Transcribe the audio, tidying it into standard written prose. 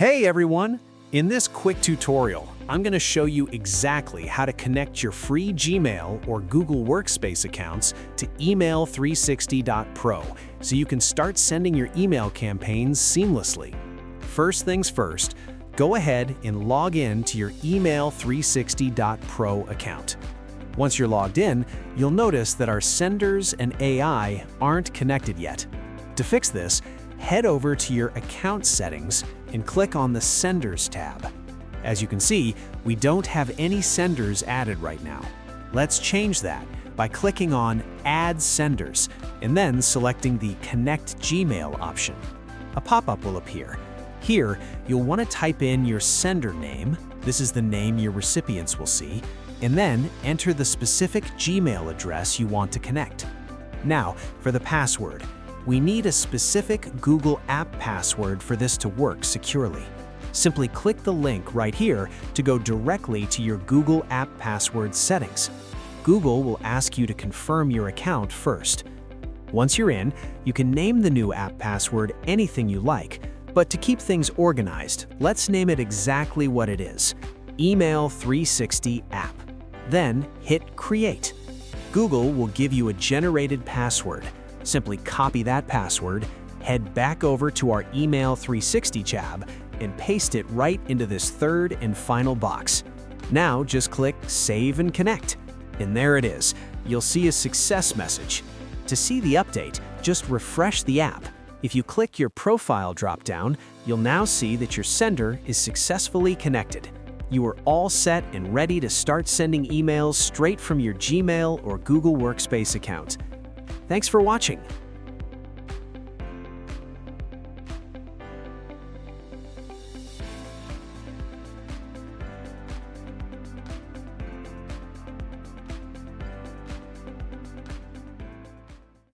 Hey everyone! In this quick tutorial, I'm going to show you exactly how to connect your free Gmail or Google Workspace accounts to email360.pro so you can start sending your email campaigns seamlessly. First things first, go ahead and log in to your email360.pro account. Once you're logged in, you'll notice that our senders and AI aren't connected yet. To fix this, head over to your account settings and click on the Senders tab. As you can see, we don't have any senders added right now. Let's change that by clicking on Add Senders and then selecting the Connect Gmail option. A pop-up will appear. Here, you'll want to type in your sender name, this is the name your recipients will see, and then enter the specific Gmail address you want to connect. Now, for the password. We need a specific Google app password for this to work securely. Simply click the link right here to go directly to your Google app password settings. Google will ask you to confirm your account first. Once you're in, you can name the new app password anything you like, but to keep things organized, let's name it exactly what it is: Email360 app. Then hit Create. Google will give you a generated password. Simply copy that password, head back over to our Email360 tab, and paste it right into this third and final box. Now just click Save and Connect. And there it is. You'll see a success message. To see the update, just refresh the app. If you click your Profile dropdown, you'll now see that your sender is successfully connected. You are all set and ready to start sending emails straight from your Gmail or Google Workspace account. Thanks for watching.